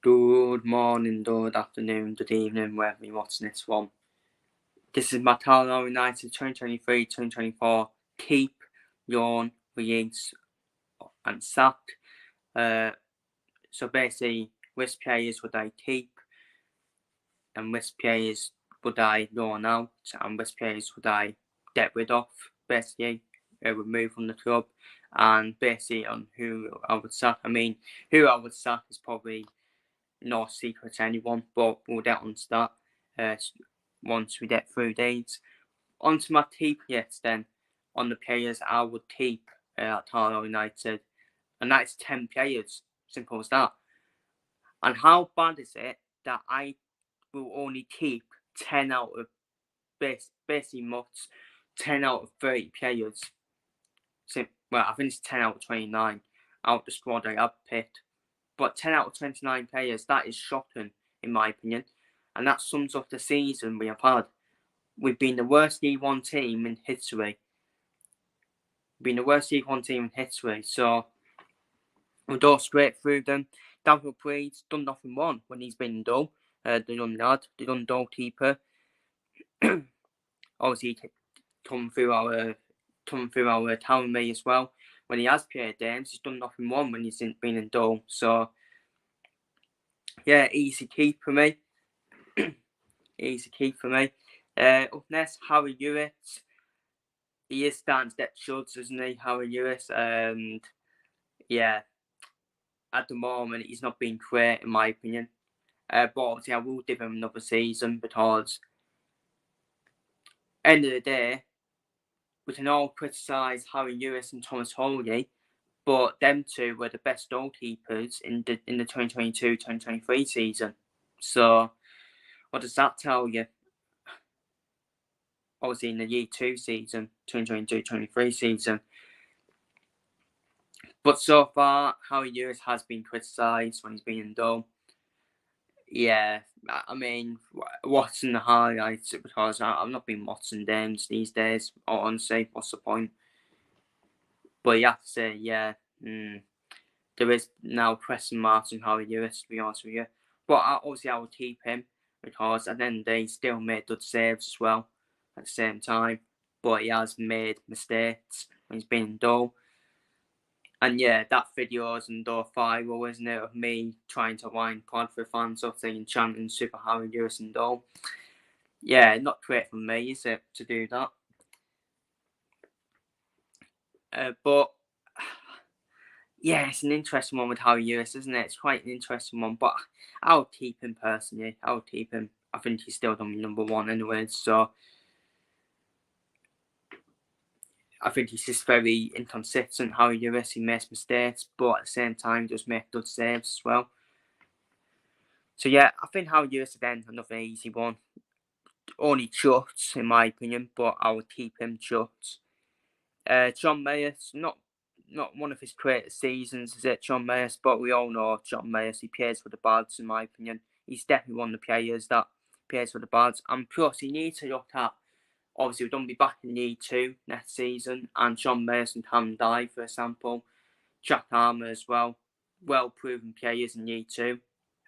Good morning, good afternoon, good evening, wherever you're watching this from. This is my Carlisle United 2023-2024 keep, yawn, release and sack. So basically, which players would I keep and which players would I loan out and which players would I get rid of, basically, remove from the club, and basically on who I would sack. I mean, who I would sack is probably no secret to anyone, but we'll get on to that once we get through these. On to my keep players then, on the players I would keep at Carlisle United, and that's 10 players, simple as that. And how bad is it that I will only keep 10 out of basically much 10 out of 30 players? Well, I think it's 10 out of 29 out of the squad I have picked. But 10 out of 29 players, that is shocking, in my opinion. And that sums up the season we have had. We've been the worst League One team in history. So we'll go straight through them. Daniel Breed's done nothing wrong when he's been dull. The young lad, the young goalkeeper. Obviously, come through our town me as well. When he has played games, he's done nothing wrong when he's been in dull. So yeah, easy keep for me. Up next, Harry Hewitt. He is starting to get chuds, isn't he, Harry Hewitt? And yeah, at the moment, he's not been great, in my opinion. But obviously, I will give him another season because, end of the day, we can all criticise Harry Hewitt and Thomas Holley, but them two were the best goalkeepers in the 2022-2023 season. So, what does that tell you? Obviously, in the Year 2 season, 2022-23 season. But so far, Harry Hewitt has been criticised when he's been in goal. Yeah, I mean, watching the highlights, because I've not been watching games these days, honestly, what's the point? But you have to say, yeah, there is now question marks on Harry Hewitt, to be honest with you. But obviously, I would keep him, because at the end of the day, he still made good saves as well at the same time. But he has made mistakes when he's been in goal. And yeah, that video's and viral, isn't it, of me trying to wind Podford fans up and chanting Super Harry Lewis and all. Yeah, not great for me, is it, to do that? But yeah, it's an interesting one with Harry Lewis, isn't it? It's quite an interesting one, but I'll keep him personally. I'll keep him. I think he's still done number one anyway, so I think he's just very inconsistent, Harry Lewis. He makes mistakes, but at the same time, does make good saves as well. So yeah, I think Harry Lewis again, another easy one. Only Chuts, in my opinion, but I would keep him Chuts. John Mayers, not one of his greatest seasons, is it, John Mayers? But we all know John Mayers, he plays for the Bards, in my opinion. He's definitely one of the players that plays for the Bards. And plus, he needs to look at, obviously, we don't be back in League 2 next season, and John Mayers and Cam Dye, for example. Jack Armour as well. Well-proven players in League 2.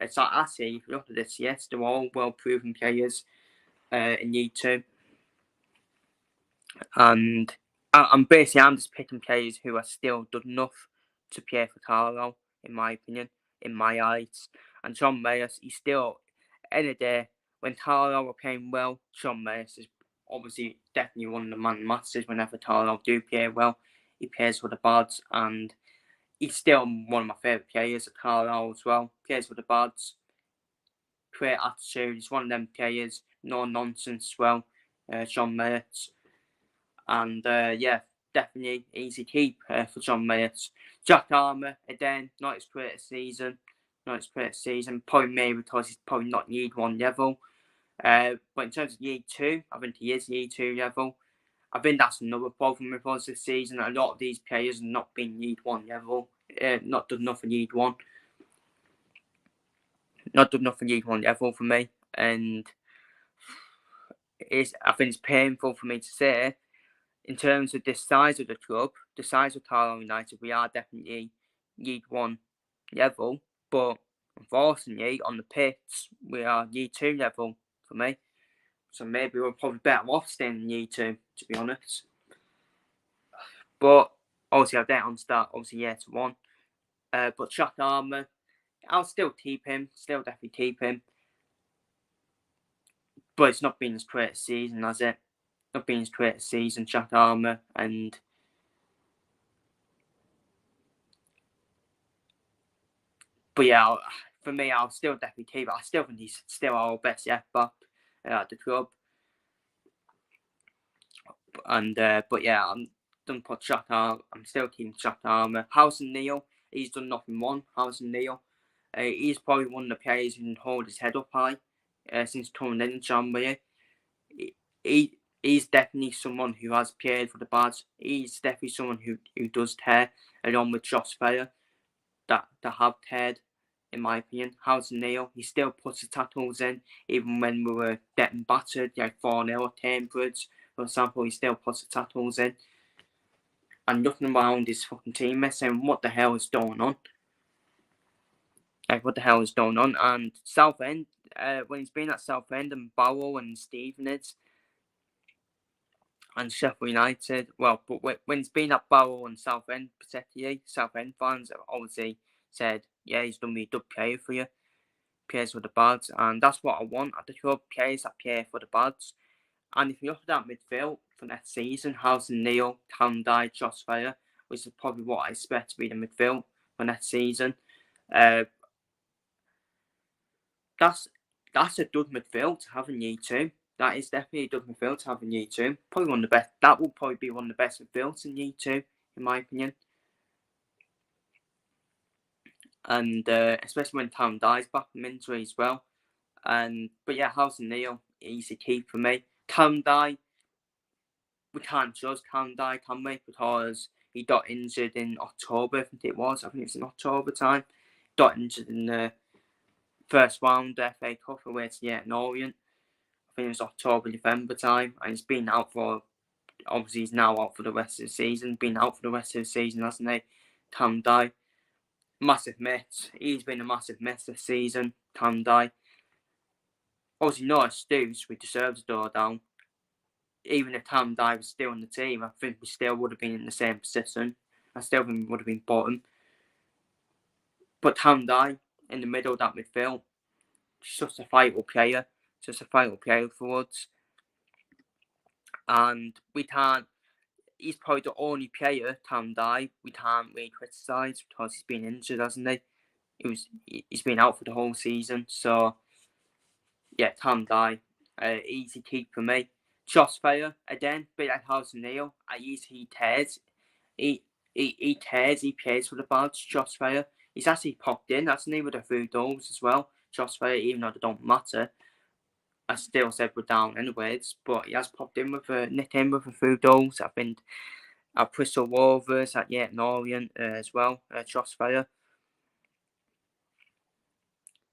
It's like, actually, if you look at this, yes, they're all well-proven players in League 2. And I'm just picking players who are still good enough to play for Carlisle, in my opinion, in my eyes. And John Mayers, he's still, end of the day, when Carlisle were playing well, John Mayers is obviously definitely one of the man masters whenever Carlisle do play well. He plays for the Bards, and he's still one of my favourite players at Carlisle as well. Plays for the Bards. Great attitude. He's one of them players. No nonsense as well. John Mayers. And yeah, definitely easy keep for John Mayers. Jack Armour, again, not his greatest season. Probably maybe because he's probably not League 1 level. But in terms of League 2, I think he is League 2 level. I think that's another problem with us this season. A lot of these players have not been League 1 level. Not done enough in League 1. Not done enough in League 1 level for me. And I think it's painful for me to say, in terms of the size of the club, the size of Carlisle United, we are definitely League 1 level, but unfortunately, on the pitch, we are Year 2 level for me. So maybe we're probably better off staying in Year 2, to be honest. But obviously, I don't start, obviously, Year 1. But Jack Armour, I'll still keep him, still definitely keep him. But it's not been his great season, has it? Not been his great season, Jack Armour, and but yeah, for me, I'll still definitely keep it. I still think he's still our best left back at the club. And but yeah, I'm done put Jack Armour. I'm still keeping Jack Armour. Housen Neil, he's done nothing wrong. Housen Neil, he's probably one of the players who can hold his head up high since coming in January. He's definitely someone who has played for the Bads. He's definitely someone who does tear, along with Josh Fair, that have teared, in my opinion. Housen Neil, he still puts the tackles in, even when we were getting battered, like 4-0 at Cambridge, for example, he still puts the tackles in. And looking around his fucking teammates saying, what the hell is going on? Like, what the hell is going on? And Southend, when he's been at Southend and Barrow and Stevenage and Sheffield United, well, but when he's been at Barrow and Southend, particularly, Southend fans have obviously said, yeah, he's done me a good player for you, plays for the Bads, and that's what I want at the club, players that play for the Bads. And if you look at that midfield for next season, Housen Neil, Callum Dye, Josh Fair, which is probably what I expect to be the midfield for next season. That's a good midfield to have in Year 2. That is definitely a good midfield to have in Year 2. Probably one of the best. That will probably be one of the best midfields in Year 2, in my opinion. And especially when Callum Dye's back from injury as well. But yeah, Housen Neil, easy keep for me. Callum Dye, we can't judge Callum Dye, can we? Because he got injured in October, I think it was. I think it's in October time. Got injured in the first round FA Cup away to Leyton Orient. I think it was October, November time. And he's been out for, obviously he's now out for the rest of the season. Been out for the rest of the season, hasn't he? Callum Dye. Massive miss. He's been a massive miss this season, Callum Dye. Obviously no excuse, we deserve to go down. Even if Callum Dye was still on the team, I think we still would have been in the same position. I still think we would have been bottom. But Callum Dye, in the middle of that midfield, just a vital player. Just a vital player for us. And we can't, he's probably the only player, Callum Dye, we can't really criticise because he's been injured, hasn't he? He's been out for the whole season. So, yeah, Callum Dye, easy keep for me. Josh Fair, again, bit like Housen Neil, he tears. He tears, he plays for the Bads, Josh Fair. He's actually popped in, hasn't he, with a few goals as well. Josh Fair, even though they don't matter, I still said we're down anyways, but he has popped in with nicked in with a few goals. I think at Bristol Rovers, at Leyton Orient as well, Josh Fair.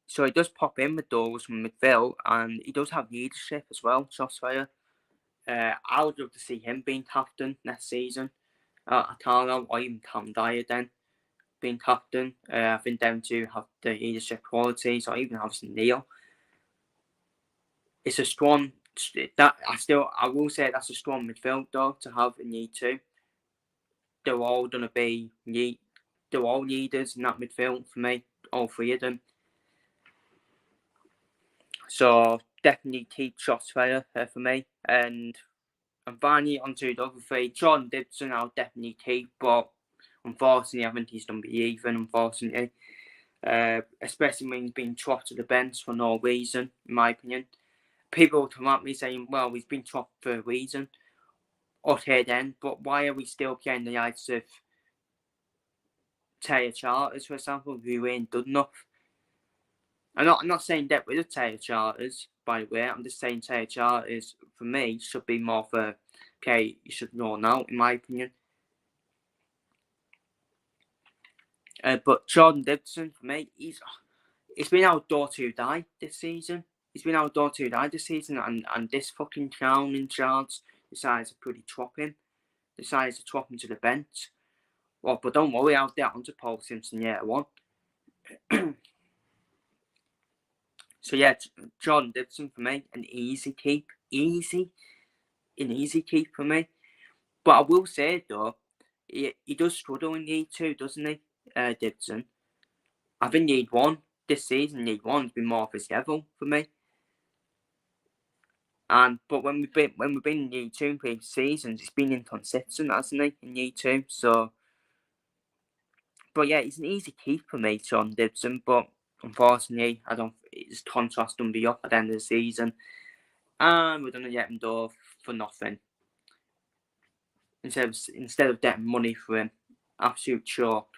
So he does pop in with goals from midfield, and he does have leadership as well, Josh Fair. I would love to see him being captain next season at Carlisle, or even Callum Dyer then being captain. I think them two have the leadership qualities, or even Housen Neil. It's a strong, I will say that's a strong midfield though to have in Year 2. They're all going to be, they're all leaders in that midfield for me, all three of them. So definitely keep Josh Fair for me. And finally onto the other three. Jordan Dibson I'll definitely keep, but unfortunately I think he's going to be even, unfortunately. Especially when he's been dropped to the bench for no reason, in my opinion. People will come at me saying, well, he's been dropped for a reason. Okay then, but why are we still playing the likes of Taylor Charters, for example, who ain't good enough? I'm not saying get rid of Taylor Charters, by the way. I'm just saying Taylor Charters, for me, should be more for okay, you should know now, in my opinion. But Jordan Dibson, for me, he's been our door to die this season. He's been our door to die this season, and this fucking clown in charge decides to pretty drop him. Decides to drop him to the bench. Well, but don't worry, I'll get onto Paul Simpson Year 1. So yeah, Jordan Gibson for me, an easy keep. An easy keep for me. But I will say though, he does struggle in League Two, doesn't he, Gibson? I think League One this season, League One's been more of his level for me. But when we've been in League Two in previous seasons, it's been inconsistent, hasn't he, in League Two? So, but yeah, he's an easy keep for me, John Gibson. But unfortunately, I don't. His contrast don't be up at the end of the season, and we're gonna get him door for nothing. Instead of getting money for him, absolute chalk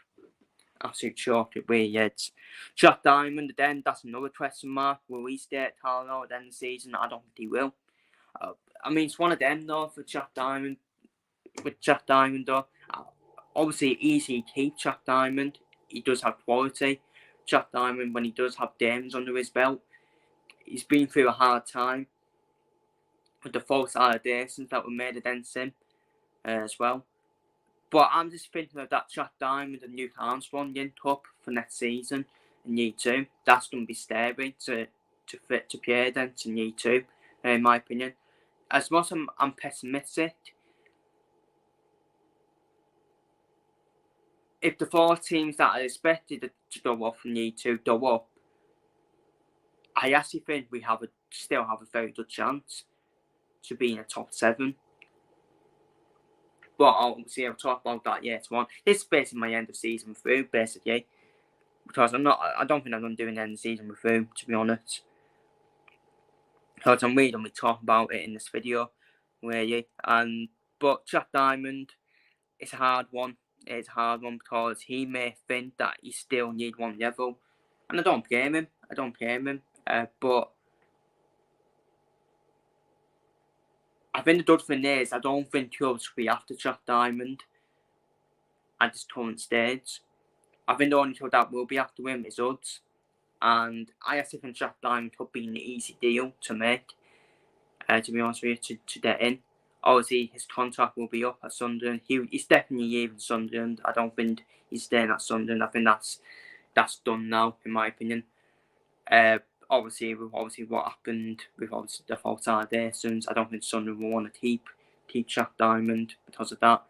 it really is. Jack Diamond, then that's another question mark. Will he stay at Carlisle at the end of the season? I don't think he will. I mean, it's one of them though for Jack Diamond. With Jack Diamond though, obviously easy to keep Jack Diamond. He does have quality. Jack Diamond, when he does have games under his belt, he's been through a hard time with the false allegations that were made against him as well. But I'm just thinking of that Jack Diamond and Luke Armstrong linked up for next season in Year 2. That's going to be scary to fit to Pierre Dent in Year 2, in my opinion. As much as I'm pessimistic, if the 4 teams that are expected to go up from Year 2 go up, I actually think we still have a very good chance to be in the top 7. But obviously I'll talk about that later on. This is basically my end of season through, basically. Because I don't think I'm going to do an end of season review, to be honest. Because I'm really going to talk about it in this video, really. But Jack Diamond, it's a hard one. It's a hard one because he may think that he still need one level. And I don't blame him. But I think the good thing is, I don't think clubs will be after Jack Diamond at this current stage. I think the only club that will be after him is us. And I actually think Jack Diamond could be an easy deal to make, to be honest with you, to get in. Obviously, his contract will be up at Sunderland. He's definitely leaving Sunderland. I don't think he's staying at Sunderland. I think that's done now, in my opinion. Obviously, with what happened with obviously the false allegations, I don't think Sunderland will want to keep Jack Diamond because of that.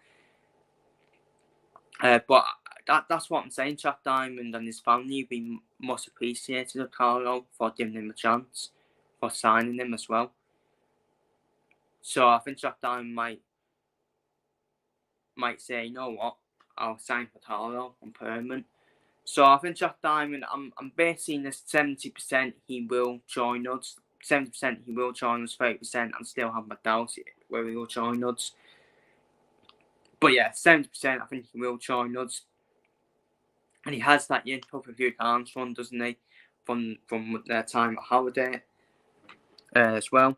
But that's what I'm saying. Jack Diamond and his family have been most appreciated of Carlisle for giving him a chance, for signing him as well. So I think Jack Diamond might say, you know what, I'll sign for Carlisle on permanent. So I think Jack Diamond, I'm basing this 70% he will join us. 70% he will join us, 30% I'm still have my doubts where he will join us. But yeah, 70% I think he will join us. And he has that link up with Luke Armstrong, doesn't he? From their time at Holiday as well.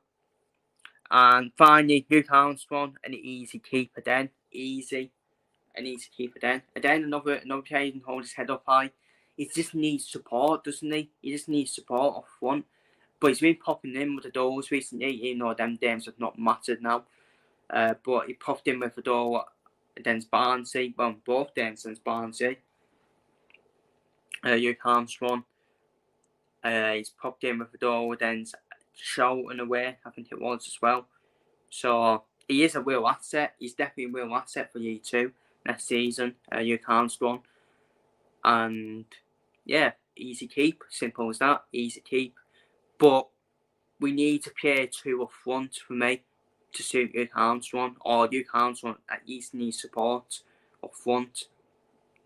And finally, Luke Armstrong, an easy keeper then. An easy keeper then. And then another player can hold his head up high. He just needs support, doesn't he? He just needs support up front. But he's been popping in with the doors recently. You know, them games have not mattered now. But he popped in with the door against Barnsley. Well, both games against Barnsley. Luke Armstrong. He's popped in with the door against Charlton away, I think it was as well. So he is a real asset. He's definitely a real asset for Year 2 next season. Luke Armstrong. And yeah, easy keep. Simple as that. Easy keep. But we need to play 2 up front for me to suit Luke Armstrong. Or Luke Armstrong at least needs support up front.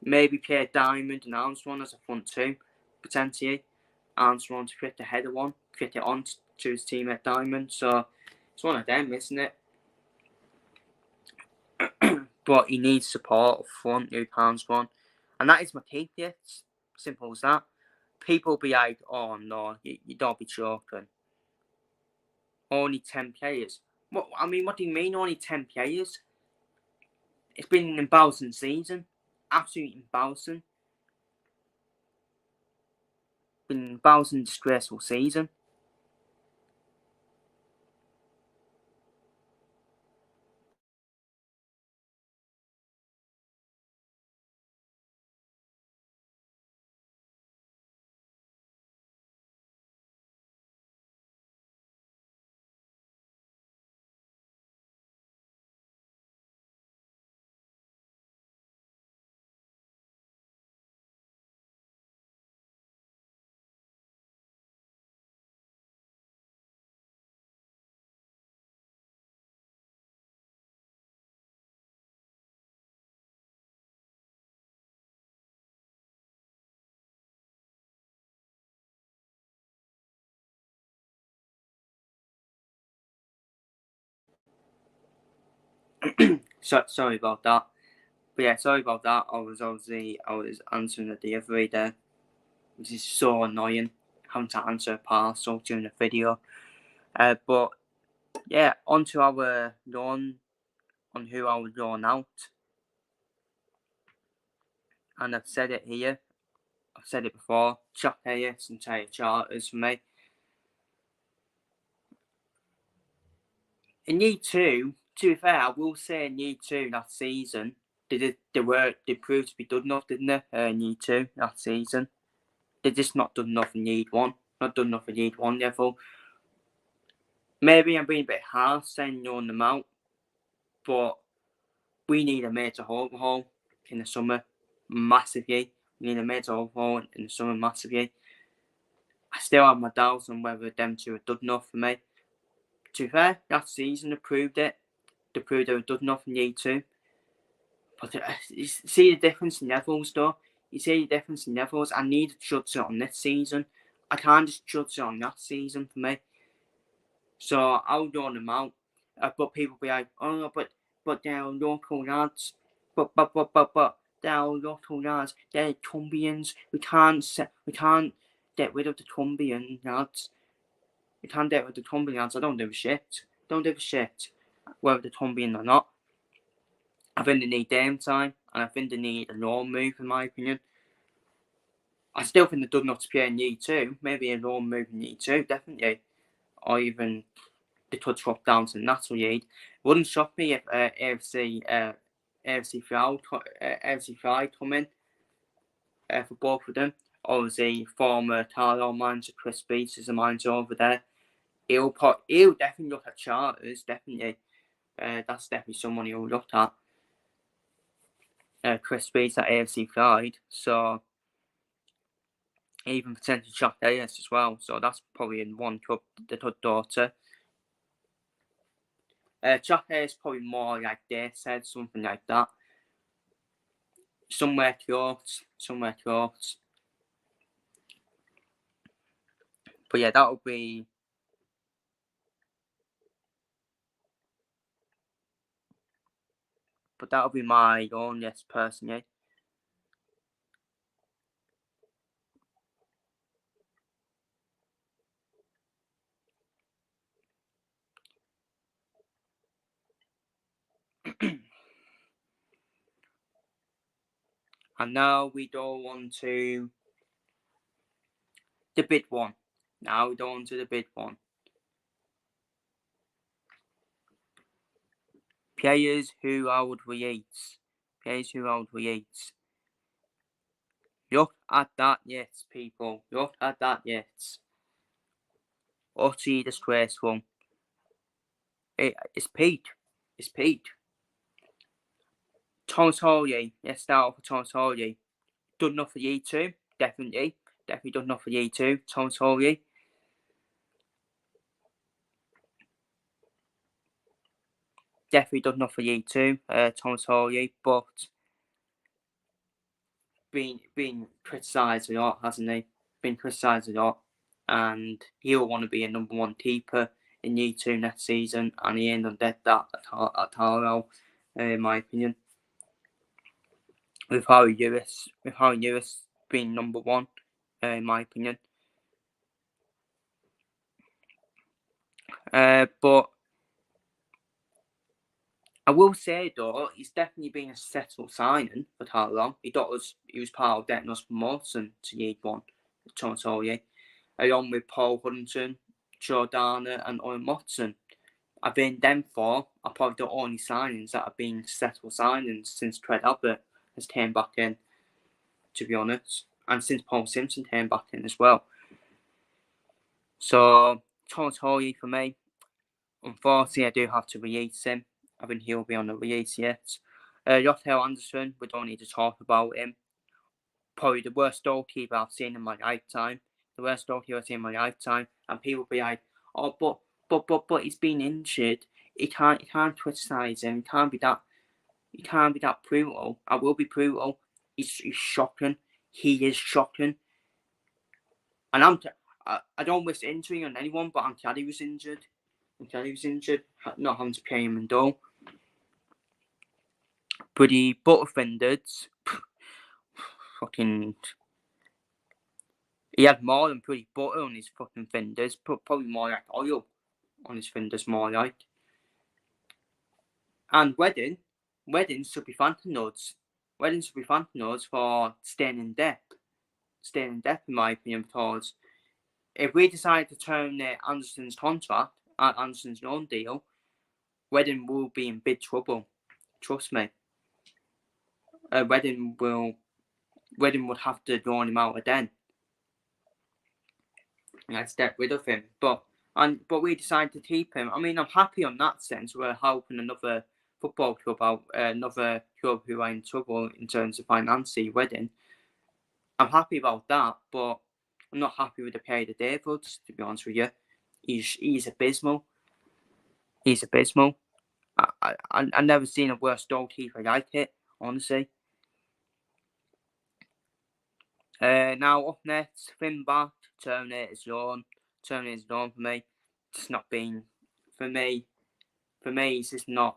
Maybe play Diamond and Armstrong as a front 2, potentially. Armstrong to fit the header one, fit it on to his teammate Diamond. So it's one of them, isn't it? But he needs support up front, Luke Armstrong. And that is my keep, yeah. It's simple as that. People be like, oh no, you don't be joking. Only 10 players. What do you mean only 10 players? It's been an embarrassing season. Absolutely embarrassing. Been an embarrassing, disgraceful season. Sorry about that. But yeah, sorry about that. I was answering the delivery there, which is so annoying having to answer a parcel during the video. But yeah, onto our loan, on who I would loan out. And I've said it here, I've said it before, Jack Hayes and Taylor Charters for me. In year 2, to be fair, I will say in year 2 that season, they proved to be good enough, didn't they? In year 2 that season. They're just not done enough in year 1. Not done enough in year 1 level. Maybe I'm being a bit harsh saying loan them out, but we need a major overhaul in the summer, massively. We need a major overhaul in the summer, massively. I still have my doubts on whether them two are good enough for me. To be fair, that season they proved it. They proved they were good enough in year 2. But you see the difference in levels, though. You see the difference in levels. I need to judge it on this season. I can't just judge it on that season for me. So I'll loan them out. But people be like, oh, but they're local lads. But they're local lads. They're Tumbians. We can't get rid of the Tumbian lads. We can't get rid of the Tumbian lads. I don't give a shit. Don't give a shit whether they're Tumbian or not. I think they need game time, and I think they need a loan move, in my opinion. I still think they're good enough to play in year 2. Maybe a loan move in year 2, definitely. Or even they could drop down to the national league. It wouldn't shock me if AFC Fly come in for both of them. Obviously, former Carlisle manager Chris Beats is a manager over there. He'll definitely look at Charters, definitely. That's definitely someone he'll look at. Chris Beats at AFC Clyde, so even potentially Chuck Hayes as well. So that's probably in one club, the daughter. Chuck Hayes probably more like they said, something like that. Somewhere close. But yeah, that would be. But that would be my own, yes, personally. And now we go on to the big one. Players who I would release. Look at that, yes, people. Look at that, yes. Utterly disgraceful. It's Pete. Thomas Hawley. Let's start off with Thomas Hawley. Done enough for year 2. Definitely done enough for year 2. Thomas Hawley. Definitely done enough for year 2. Thomas Hawley, but been criticised a lot, hasn't he? Been criticised a lot, and he'll want to be a number 1 keeper in year 2 next season, and he ain't done that at Carlisle, in my opinion. With Harry Lewis being number 1, in my opinion. But I will say though, he's definitely been a successful signing for Carlisle. He was part of getting us promotion to League 1, Thomas Hawley, along with Paul Huntington, Jordana, and Owen Watson. I think them 4 are probably the only signings that have been successful signings since Fred Albert has came back in, to be honest, and since Paul Simpson came back in as well. So Thomas Hawley for me, unfortunately, I do have to release him. I think he'll be on the release yet. Jothel Anderson, we don't need to talk about him. Probably the worst goalkeeper I've seen in my lifetime. And people be like, oh, but he's been injured. You can't criticise him. You can't be that brutal. I will be brutal. He's shocking. He is shocking. And I don't wish injury on anyone, but I'm glad he was injured. Not having to play him in goal. bloody Butterfingers. Fucking. He had more than bloody butter on his fucking fingers. Probably more like oil on his fingers, more like. And weddings should be thanking us. Weddings should be thanking us for staying in debt. Staying in debt, in my opinion, because if we decide to terminate Anderson's contract and Anderson's loan deal, Wedding will be in big trouble. Trust me. Wedding would have to draw him out again. And I'd step rid of him. But we decided to keep him. I mean, I'm happy on that sense. We're helping another football club out, another club who are in trouble in terms of financing. Wedding. I'm happy about that, but I'm not happy with the play of Davids, to be honest with you. He's abysmal. He's abysmal. I've never seen a worse goalkeeper like it, honestly. Now up next, Finback, terminate his loan for me. It's not been, for me, it's just not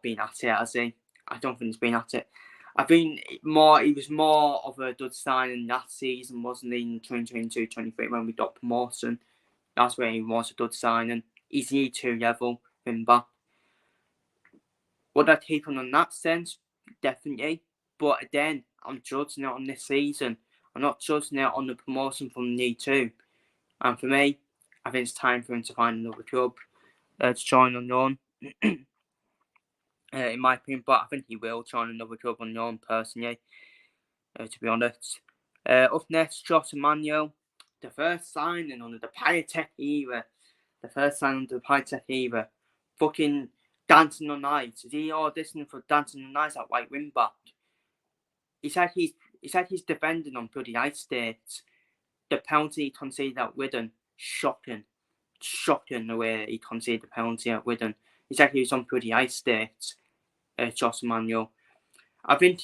been at it, has he? I don't think he's been at it. I think he was more of a dud signing that season, wasn't he, in 2022-23 when we got promotion. That's where he was a dud signing. He's E2 level, Finback. Would I keep him on that sense? Definitely. But again, I'm judging it on this season. I'm not judging it on the promotion from E2. And for me, I think it's time for him to find another club to join on loan. In my opinion, but I think he will join another club on loan personally, to be honest. Up next, Josh Emmanuel, the first signing under the Piatek era. Fucking Dancing on Ice. Is he auditioning for Dancing on Ice at white wing back? He said he's defending on bloody ice states. The penalty he conceded at Wigan, shocking the way he conceded the penalty at Wigan. He said he was on bloody ice states. Josh Emmanuel. I don't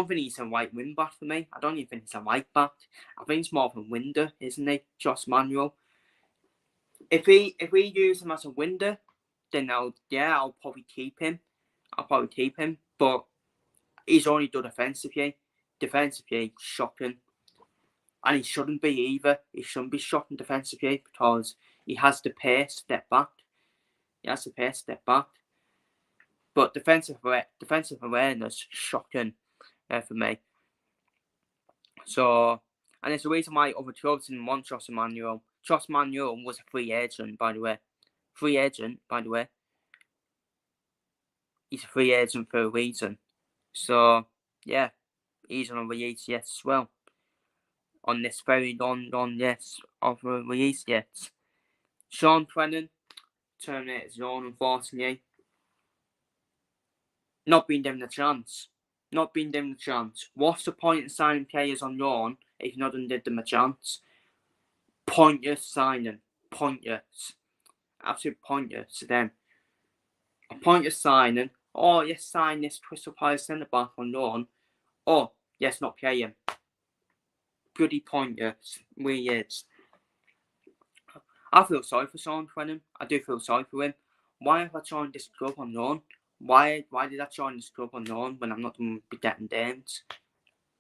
think he's a white wing back for me. I don't even think he's a white back. I think he's more of a winger, isn't he, Josh Emmanuel? If we use him as a winger, then I'll probably keep him. But he's only done defensively. Defensively, shocking. And he shouldn't be either. He shouldn't be shocking defensively because he has the pace to step back. But defensive awareness, shocking for me. So, and it's the reason why other clubs didn't want Josh Emmanuel. Josh Emmanuel was a free agent, by the way. He's a free agent for a reason. So, yeah, he's on a release yet as well. On this very long yes of a release yet. Sean Brennan terminated his loan, unfortunately. Not being given a chance. What's the point in signing players on loan if you're not going to give them a chance? Pointless signing. Pointless. Absolutely pointless to them. A pointless signing. Oh, yes, sign this Crystal Palace centre-back on loan. Oh, yes, not play him. Bloody pointless. Really is. I feel sorry for Sean Brennan. I do feel sorry for him. Why have I joined this club on loan? Why did I join this club on loan when I'm not going to be getting games?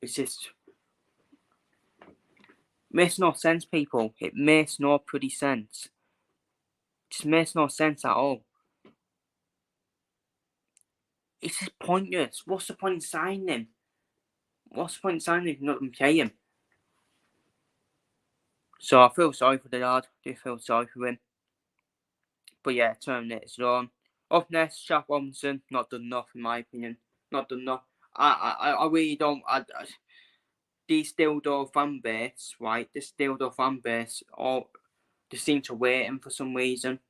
It's just makes no sense, people. It makes no bloody sense. It just makes no sense at all. It's just pointless. What's the point in signing him? If you're not going to play him? So I feel sorry for the lad. I do feel sorry for him. But yeah, terminate his loan. Up next, Jack Robinson, not done enough in my opinion. Not done enough. I really don't. These dildo fan base, right? All they seem to rate him for some reason.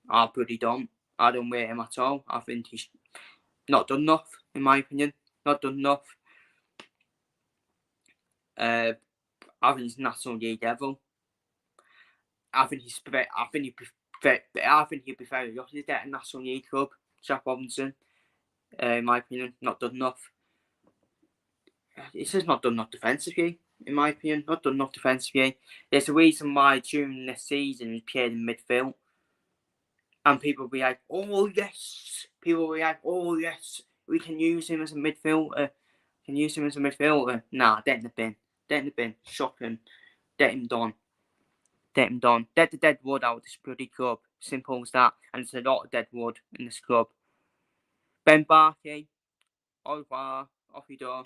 I bloody don't. I don't rate him at all. I think he's not done enough in my opinion. Not done enough. I think he's National League level. I think he'd be very lucky to get a National League club, Jack Robinson. In my opinion, not done enough. It's just not done enough defensively, in my opinion. Not done enough defensively. There's a reason why during this season he played in midfield. And people will be like, oh yes. People will be like, oh yes. We can use him as a midfielder. Nah, dead in the bin. Dead in the bin. Shocking. Dead him done. Dead him done. Dead the dead wood out of this bloody club. Simple as that. And there's a lot of dead wood in this club. Ben Barkey. Au revoir. Off you go.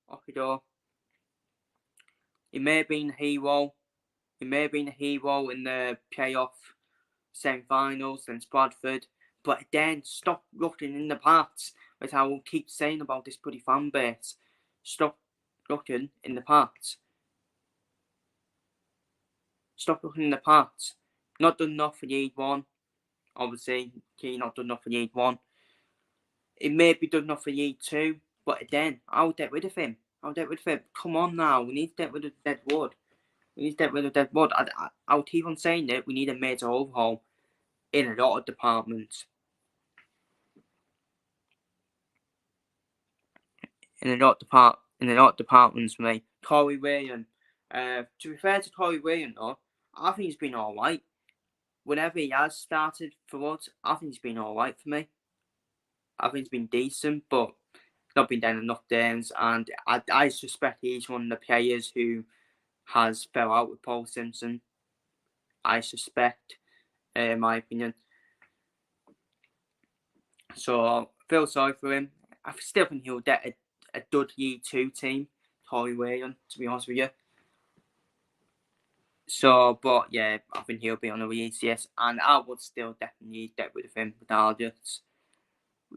Off you go. He may have been a hero. He may have been a hero in the playoff semi-finals against Bradford. But then, stop looking in the past. As I will keep saying about this bloody fan base. Stop looking in the past. Stop looking in the past. Not done enough for year one. Obviously, he not done enough for year one. It may be done enough for year two. But then, I'll get rid of him. Come on now. We need to get rid of dead wood. I'll keep on saying it. We need a major overhaul in a lot of departments. In a lot of departments for me. Corey William. To be fair to Corey William though, I think he's been alright. Whenever he has started for us, I think he's been alright for me. I think he's been decent, but not been down enough games, and I suspect he's one of the players who has fell out with Paul Simpson. I suspect, in my opinion. So I feel sorry for him. I still think he'll get a dud year 2 team, Corey William, to be honest with you. So, but yeah, I think he'll be on the release, yes. And I would still definitely get rid of him regardless,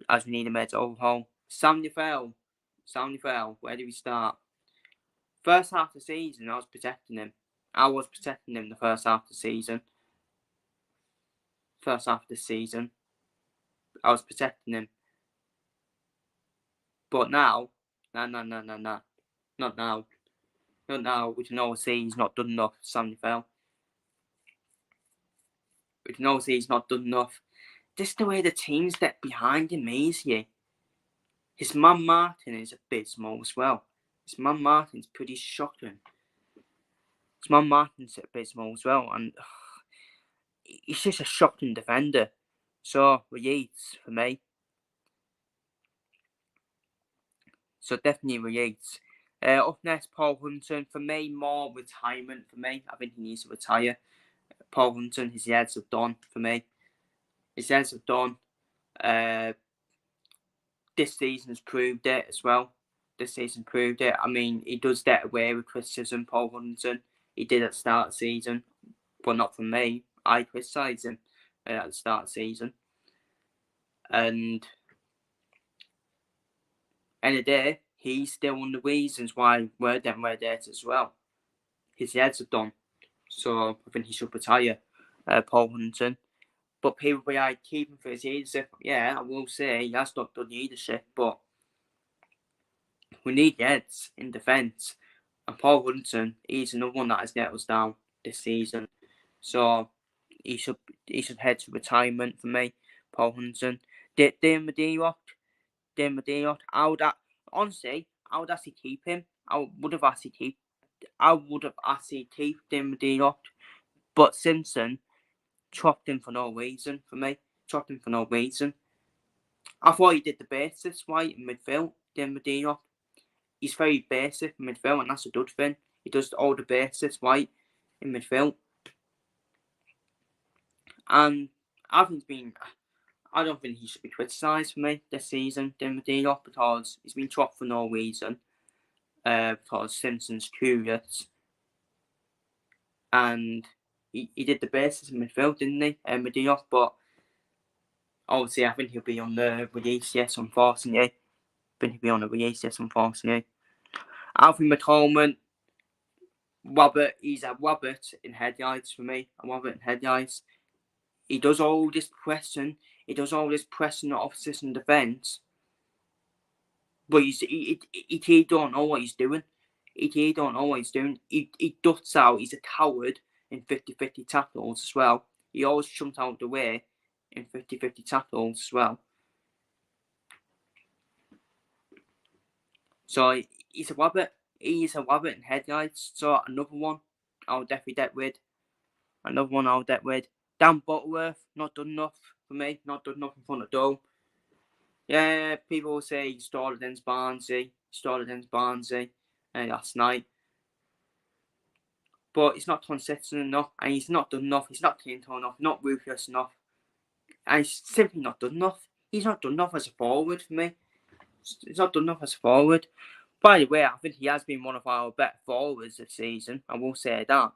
as we need a major overhaul. Sam Newell, where do we start? First half of the season, I was protecting him. The first half of the season. I was protecting him. But now, no. Not now. We can all see he's not done enough, Sam Newell. We can all see he's not done enough. Just the way the teams get behind him easy. His man Martin is abysmal as well. His man Martin's pretty shocking. And he's just a shocking defender. So, Yates for me. So, definitely Yates. Up next, Paul Hunton. For me, more retirement for me. I think he needs to retire. Paul Hunton, his heads have done for me. This season's proved it as well. I mean, he does get away with criticism, Paul Hunton. He did at the start of the season, but not from me. I criticised him at the start of the season. And end of the day, he's still one of the reasons why we're getting relegated as well. His heads are done. So I think he should retire, Paul Hunton. But people will be like, keep him for his leadership. Yeah, I will say he has not done leadership, but we need heads in defence. And Paul Hunton, he's another one that has let us down this season. So he should head to retirement for me, Paul Hunton. Dean Madeira, I would actually keep him. I would have actually keep Dean Madeira. But Simpson chopped him for no reason for me. I thought he did the basis right in midfield, Dean Madeira. He's very basic in midfield, and that's a good thing. He does all the basics right in midfield. And I don't think he should be criticised for me this season, Dean Madeira, because he's been chopped for no reason. Because Simpson's curious. And he did the basis in midfield, didn't he, Madeira? But obviously, I think he'll be on the release, yes, unfortunately. Alfie McColeman, he's a Robert in headlights for me. He does all this pressing. He the opposition defence. But he don't know what he's doing. He ducks out. He's a coward in 50-50 tackles as well. He always jumps out of the way in 50-50 tackles as well. So he's a rabbit. He's a rabbit in headlights. So another one I'll definitely get rid. Dan Butterworth, not done enough. for me. Not done enough in front of Dome. Yeah, people will say he started against Barnsley last night. But he's not consistent enough, and he's not done enough. He's not clinical enough, not ruthless enough, and he's simply not done enough. He's not done enough as a forward for me. He's not done enough as a forward. By the way, I think he has been one of our better forwards this season. I will say that.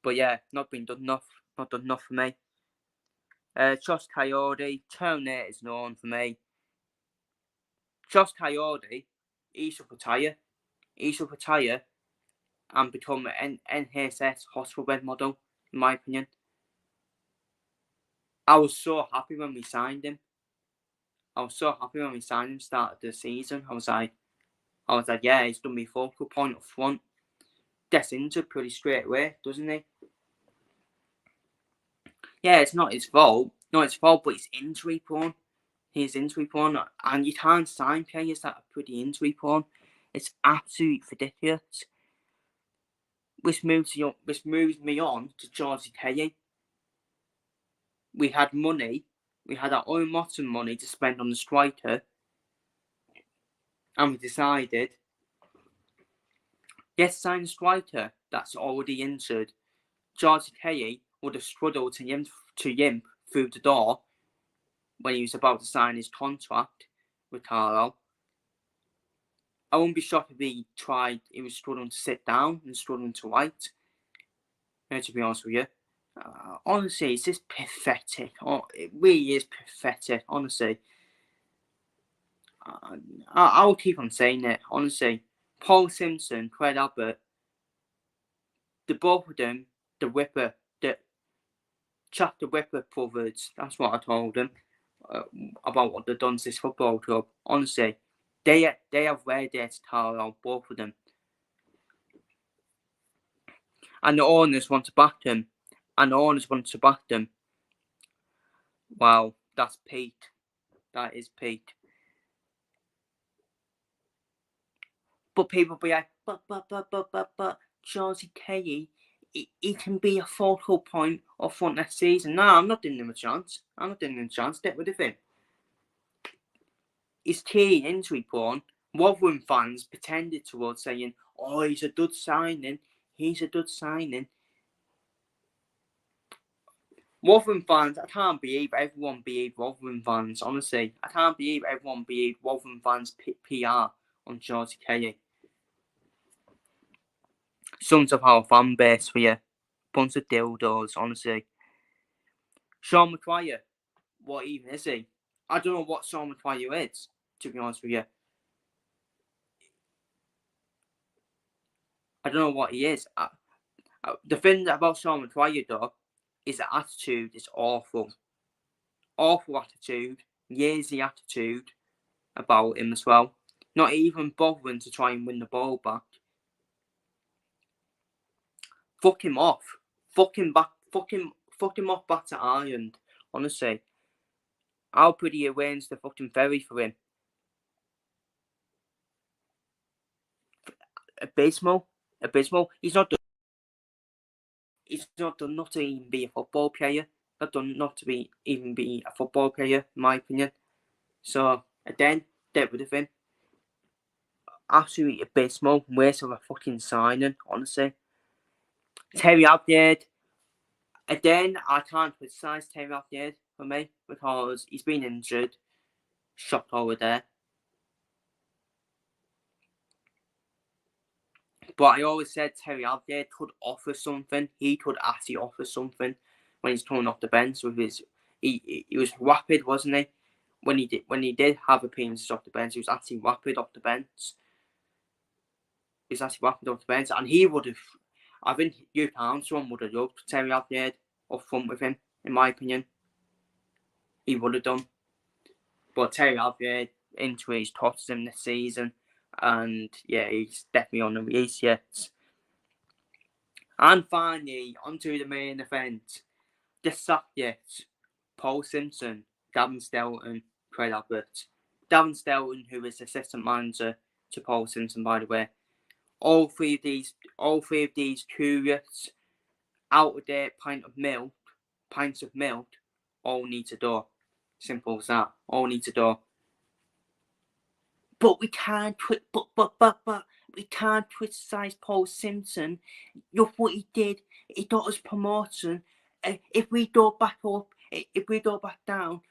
But yeah, not been done enough. Not done enough for me. Josh Coyote, Terminator is known for me. Josh Coyote, he should retire. He should retire and become an NHS hospital bed model, in my opinion. I was so happy when we signed him. Start of the season. I was like, yeah, he's done me focal point up front. Gets injured pretty straight away, doesn't he? Yeah, it's not his fault. Not his fault, but he's injury prone. He's injury prone, and you can't sign players that are pretty injury prone. It's absolutely ridiculous. Which moves me on to Georgie Kelly. We had money. We had our own lots of money to spend on the striker, and we decided, let's sign a striker that's already injured. Georgie Kelly would have struggled to yimp through the door when he was about to sign his contract with Carlisle. I wouldn't be shocked if he was struggling to sit down and struggling to write. To be honest with you. Honestly, it's just pathetic. Oh, it really is pathetic, honestly. I'll keep on saying it, honestly. Paul Simpson, Craig Abbott, the both of them, the Whipper brothers, that's what I told them about what they've done to this football club. Honestly, they have red to Carlisle, both of them. And the owners want to back them. Wow, that's peak. That is peak. But people be like, but Georgie Kelly, he can be a focal point up front next season. No, I'm not giving him a chance. Get rid of him. He's key injury prone. Rotherham fans pretended towards saying, oh, he's a good signing. Rotherham fans, I can't believe everyone believed Rotherham fans, honestly. I can't believe everyone believed Rotherham fans' PR on Georgie Kelly. Sums of our fan base for you. Bunch of dildos, honestly. Sean McGuire, what even is he? I don't know what Sean McGuire is, to be honest with you. I don't know what he is. The thing about Sean McGuire, though, is the attitude is awful. Awful attitude. Yearsy attitude about him as well. Not even bothering to try and win the ball back. Fuck him off. Fuck him off back to Ireland. Honestly. I'll put he arrange the fucking ferry for him. Abysmal. He's not done not to even be a football player. Not to even be a football player, in my opinion. So, again, get rid of him. Absolutely abysmal. Waste of a fucking signing, honestly. Terry Abdiad. Again, I can't criticise Terry Abdiad for me because he's been injured. Shocked over there. But I always said Terry Abdiad could offer something. He could actually offer something when he's coming off the bench with his. He was rapid, wasn't he? When he did have appearances off the bench, he was actually rapid off the bench. And he would have. I think Hugh Armstrong would have loved Terry Abdiad up front with him, in my opinion. He would have done. But Terry Abdiad, injuries cost him this season. And yeah, he's definitely on the release yet. And finally, onto the main event. The subject, Paul Simpson, Gavin Stelton, Craig Abbott. Gavin Stelton, who is assistant manager to Paul Simpson, by the way. All three of these curious, out of date pint of milk pints of milk, all needs a door. Simple as that. All needs a door. But we can't we can't criticise Paul Simpson. Look what he did. He got us promotion. If we go back up, if we go back down,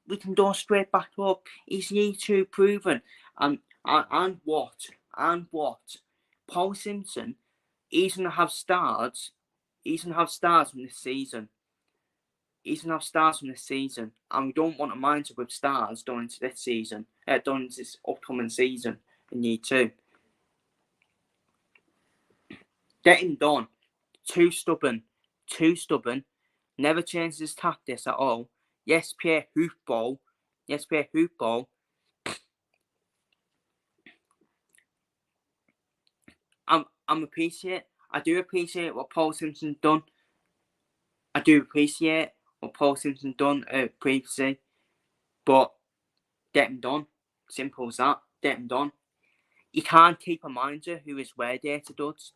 we can go straight back up. He's year 2 proven. And what? Paul Simpson, he's gonna have stars. He's gonna have stars from this season. And we don't want a manager with stars going into this season, going into this upcoming season in year 2. Get him done. Too stubborn. Never changes his tactics at all. Yes, play hoopball. I do appreciate what Paul Simpson's done. Previously, but get him done. Simple as that. Get him done. You can't keep a manager who is ready to do it.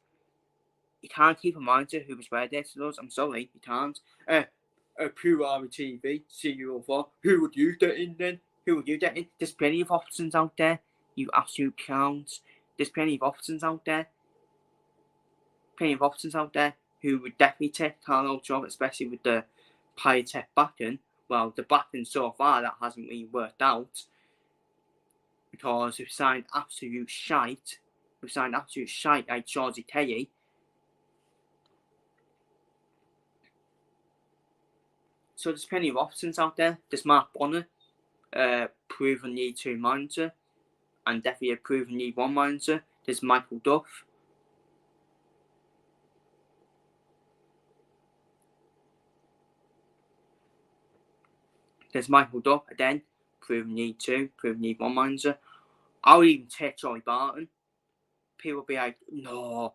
I'm sorry, you can't. Pure TV, CEO4. Who would you get in then? There's plenty of options out there, you absolute clowns. There's plenty of options out there who would definitely take Carlisle's job, especially with the Piatech backing. Well, the backing so far, that hasn't really worked out. Because we've signed absolute shite. Like Georgie Kelly. So there's plenty of options out there. There's Mark Bonner, proven year 2 manager, and definitely a proven year 1 manager. There's Michael Duff. Again, proven year 2, proven year 1 manager. I would even take Joey Barton. People be like, no,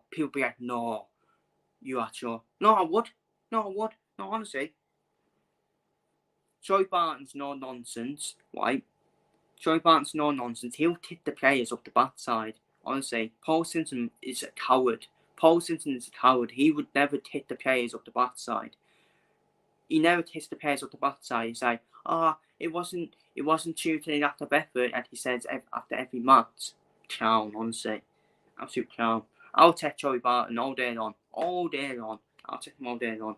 you are sure. No, I would. No, honestly. Joey Barton's no nonsense, right? He'll tip the players up the backside. Honestly, Paul Simpson is a coward. He would never tip the players up the backside. He never tips the players up the backside. He's like, it wasn't due to the lack of effort, and he says after every match. Clown, honestly. Absolute clown. I'll take Joey Barton all day long. I'll take him all day long.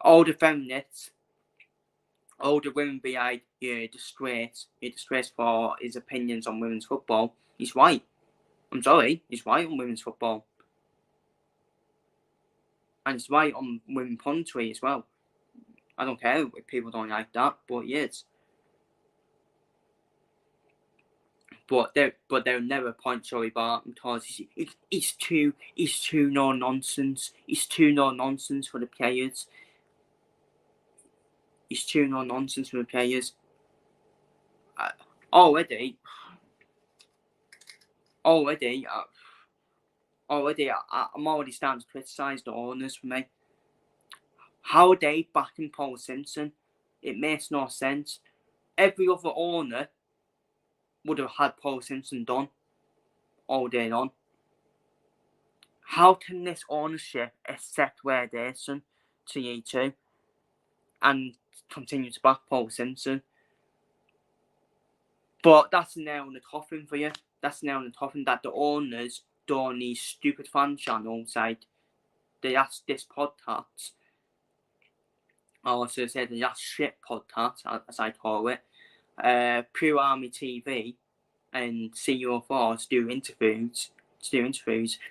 All the feminists, all the women be like, you're disgrace for his opinions on women's football. He's right. I'm sorry, he's right on women's football. And he's right on women punditry as well. I don't care if people don't like that, but he is. But they'll never point Joey Barton because he's too no nonsense. He's too no nonsense for the players. Already, I'm already starting to criticise the owners for me. How are they backing Paul Simpson? It makes no sense. Every other owner would have had Paul Simpson done all day long. How can this ownership accept relegation to year 2 and continue to back Paul Simpson? But that's a nail in the coffin for you. That the owners don't need stupid fan channels like the Ask This podcast. Or to say the Ask Shit podcast, as I call it. Pure Army TV and CEO4 to do interviews.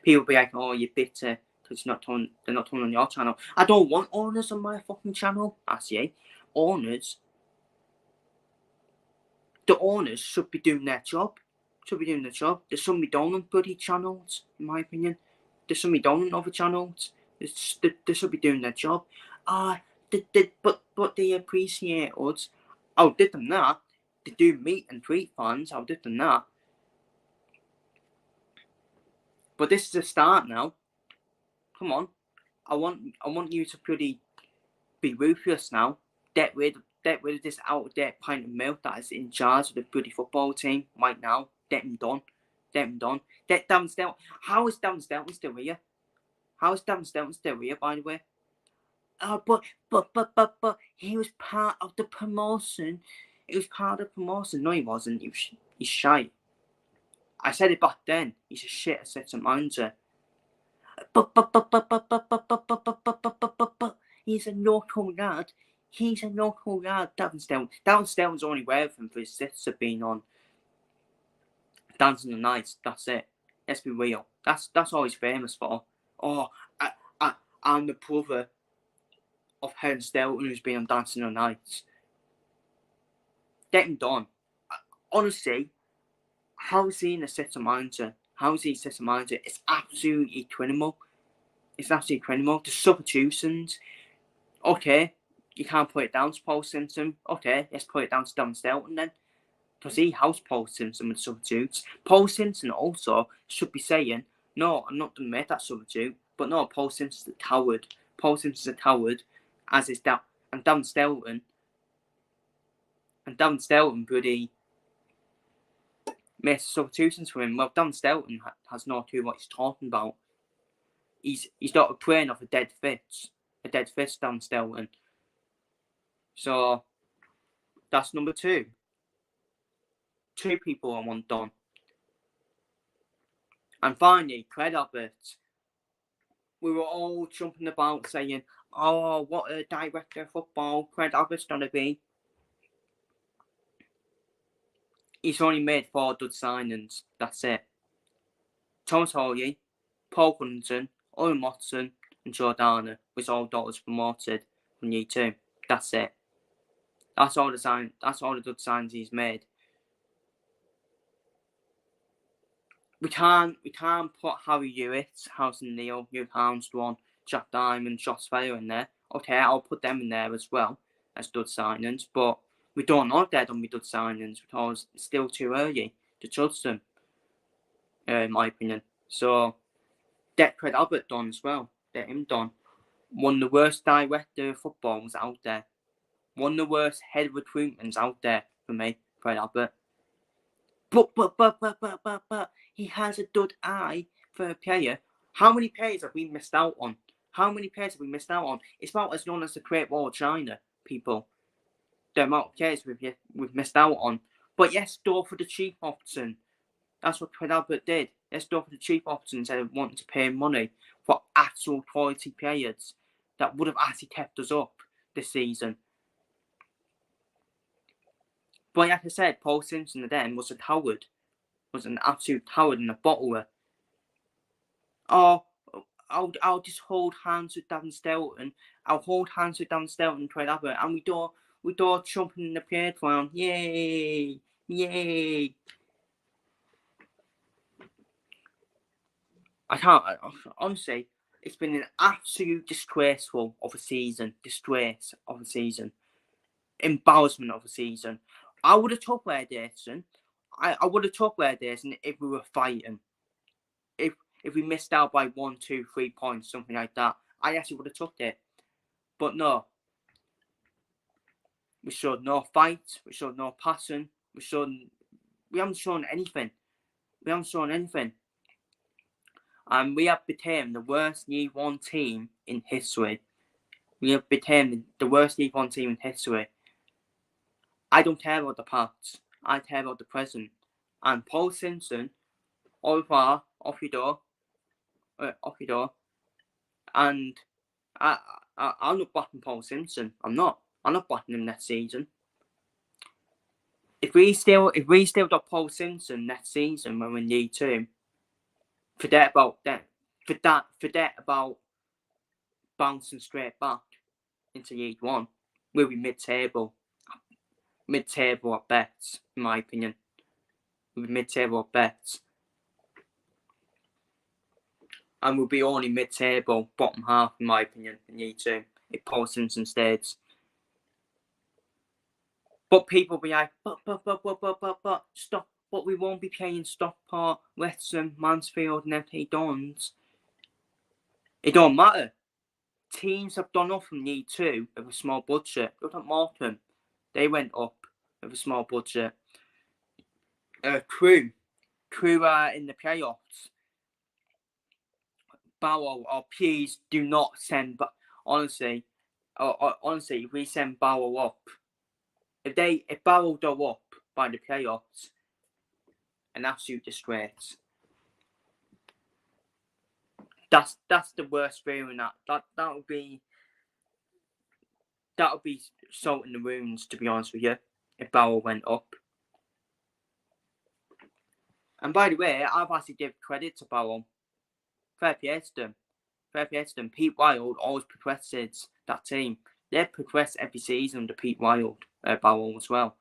People be like, oh, you're bitter because they're not coming on your channel. I don't want owners on my fucking channel. I say, owners. The owners should be doing their job. They shouldn't be doing on bloody channels, in my opinion. They shouldn't be doing on other channels. They should be doing their job. But they appreciate us. I'll did them that. They do meet and greet fans. I'll did them that. But this is a start now. Come on. I want you to pretty be ruthless now. Get rid of this out of date pint of milk that is in charge of the bloody football team right now. Get him done. Darren Stelton. How is Darren Stelton still here? By the way? But he was part of the promotion. He was part of the promotion. No, he wasn't. He's shite. I said it back then. He's a shit assistant manager. But he's a local lad. He's a local lad. Darren Stelling's only aware of him for his sister being on Dancing the Nights. That's it. Let's be real. That's all he's famous for. Oh, I'm the brother of Helen Stelton who's been on Dancing the Nights. Get him done. Honestly, how is he an assistant manager? How is he assistant manager? It's absolutely criminal. It's absolutely criminal. The substitutions. Okay, you can't put it down to Paul Simpson. Okay, let's put it down to Darren Stelton then. Because he house Paul Simpson with substitutes. Paul Simpson also should be saying, no, I'm not going to make that substitute. But no, Paul Simpson's a coward. Paul Simpson's a coward, as is that. And Darren Stelton. And Darren Stelton, bloody makes substitutions for him. Well, Darren Stelton has no clue what he's talking about. He's not a praying of a dead fist. A dead fist, Darren Stelton. So, that's number 2. 2 people I want done. And finally, Craig Abbott. We were all jumping about saying, oh, what a director of football Craig Abbott's going to be. He's only made 4 good signings. That's it. Thomas Hawley, Paul Cunningham, Owen Watson, and Jordana was all daughters promoted from Year 2. That's it. That's all the good signs he's made. We can't put Harry Hewitt, Harrison Neal, Hugh Armstrong, Jack Diamond, Josh Fair in there. Okay, I'll put them in there as well as good signings, but we don't know if they're going to be good signings because it's still too early to judge them, in my opinion. So, get Craig Abbott done as well. Get him done. One of the worst director of footballs out there. One of the worst head recruitments out there for me, Craig Abbott. But he has a good eye for a player. How many players have we missed out on? It's about as known as the Great Wall of China, people. The amount of players we've missed out on. But yes, go for the cheap option. That's what Craig Abbott did. Let's go for the cheap option instead of wanting to pay money for actual quality players that would have actually kept us up this season. But like I said, Paul Simpson then was a coward. Was an absolute coward and a bottler. Oh, I'll just hold hands with Darren Stelton. I'll hold hands with Darren Stelton and Craig Abbott, and we do jumping in the playground. Yay! Yay! I can't. Honestly, it's been an absolute disgraceful of a season. Disgrace of a season. Embarrassment of a season. I would have took relegation. I would have took relegation if we were fighting. If we missed out by 1, 2, 3 points, something like that, I actually would have took it. But no. We showed no fight. We showed no passion. We haven't shown anything. And we have become the worst League One team in history. I don't care about the past. I care about the present. And Paul Simpson, au revoir, off you go. And I'm not backing Paul Simpson. I'm not backing him next season. If we still got Paul Simpson next season when we're in League 2, forget about bouncing straight back into League 1. We'll be mid-table at best, in my opinion. We'll be mid-table at best. And we'll be only mid-table, bottom half, in my opinion, in League 2, if Paul Simpson stays. But people be like, but, stop. But we won't be playing Stockport, Wrexham, Mansfield, and FA Dons. It don't matter. Teams have done up from League 2 with a small budget. Look at Morecambe. They went up with a small budget. Crew are in the playoffs. Barrow, please do not send. But honestly, honestly, if we send Barrow up, if Barrow go up by the playoffs, an absolute disgrace. That's the worst feeling. That would be salt in the wounds, to be honest with you, if Barrow went up. And by the way, I've actually give credit to Barrow. Fair play to them. Pete Wild always progresses that team. They progress every season under Pete Wild, Barrow as well.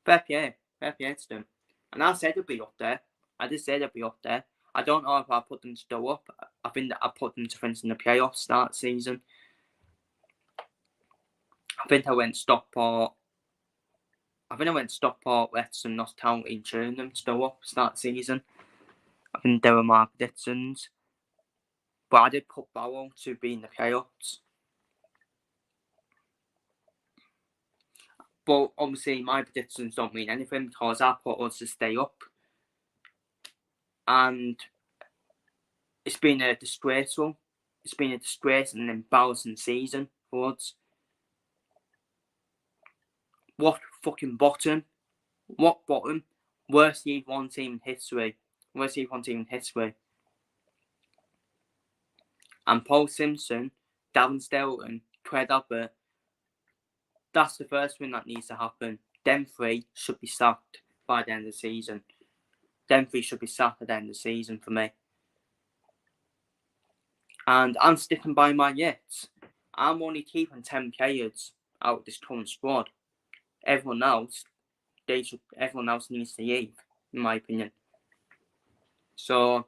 Fair play to them. And I said they'll be up there. I did say they'll be up there. I don't know if I put them to go up. I think that I put them to finish in the playoffs start season. I think I went Stockport, Wrexham, Notts County, and Turnham to go up start season. I think they were my predictions. But I did put Barrow to be in the playoffs. But obviously my predictions don't mean anything because I put us to stay up. And it's been a disgrace and an embarrassing season for us. What fucking bottom? What bottom? Worst League One team in history. And Paul Simpson, Davin Stelton, Craig Abbott, that's the first thing that needs to happen. Them three should be sacked by the end of the season. Them three should be sacked at the end of the season for me. And I'm sticking by my yets. I'm only keeping 10 players out of this current squad. Everyone else needs to leave, in my opinion. So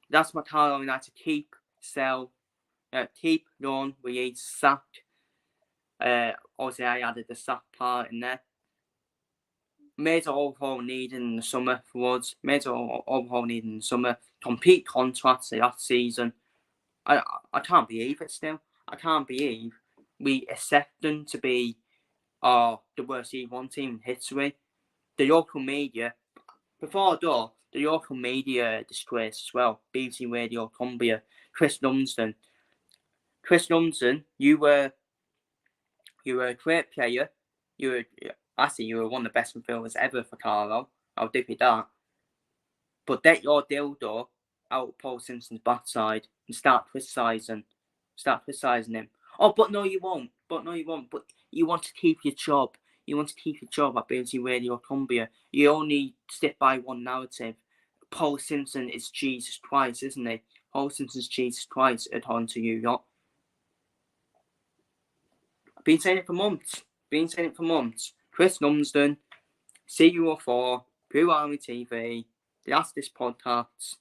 that's my Carlisle United keep, sell, loan, release, sack. Obviously I added the sack part in there. Major overhaul needed in the summer for us. Complete contracts last season. I can't believe it still. I can't believe we accept them to be the worst League One team in history. The local media, before though, the local media disgrace as well. BBC Radio Cumbria, Chris Lumsden, you were a great player. You were one of the best midfielders ever for Carlisle. I'll give you that. But get your dildo out Paul Simpson's backside and start criticising him. Oh, but no, you won't. But you want to keep your job. You want to keep your job at BBC Radio Cumbria. You only stick by one narrative. Paul Simpson is Jesus Christ, isn't he? Paul Simpson's Jesus Christ, according to you, lot. I've been saying it for months. Chris Lumsden, CU04, Blue Army TV, the Ask This podcast.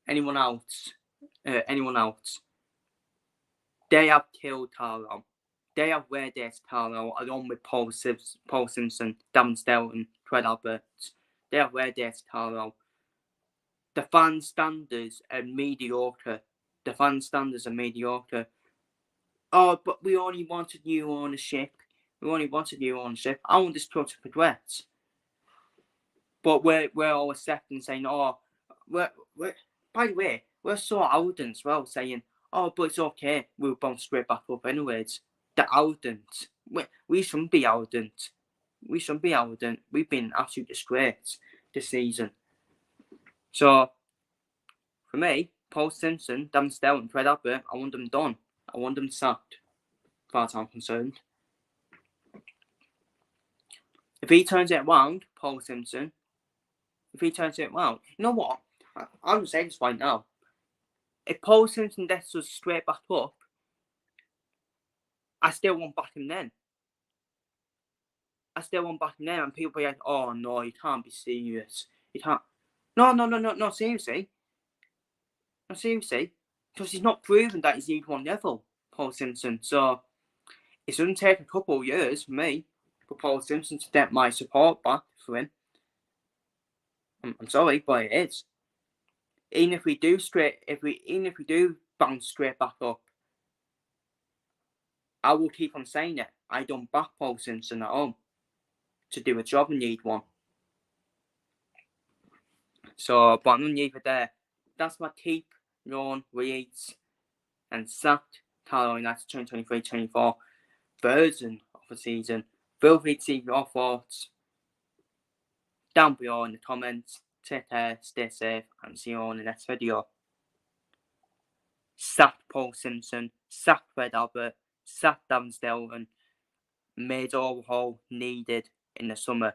Anyone else? They have killed Carlisle. They have reduced Carlisle along with Paul Simpson, Davin Stelton, Craig Abbott. They have reduced Carlisle. The fan standards are mediocre. Oh, but we only wanted new ownership. I want this club to progress. But we're all accepting, saying, oh, by the way, we're so arrogant as well, saying, oh, but it's okay, we'll bounce straight back up anyways. They're arrogant. We shouldn't be arrogant. We've been absolute disgrace this season. So, for me, Paul Simpson, Davin Stelton, Craig Abbott, I want them done. I want them sacked, as far as I'm concerned. If he turns it around, Paul Simpson, you know what? I'm going to say this right now. If Paul Simpson gets us straight back up, I still won't back him then. And people be like, oh no, you can't be serious. You can't. No, seriously. Because he's not proven that he's League One level, Paul Simpson. So it's going to take a couple of years for me for Paul Simpson to get my support back for him. I'm sorry, but it is. Even if we do bounce straight back up, I will keep on saying it. I don't back Paul Simpson at all to do a job in League One. So, but I'm going to leave it there. That's my keep, loan, release, and sacked Carlisle United's 2023-24 version of the season. Feel free to see your thoughts down below in the comments. Take care, stay safe, and see you all in the next video. Sacked Paul Simpson, sacked Fred Albert, sacked Davin Stelton, made overhaul needed in the summer.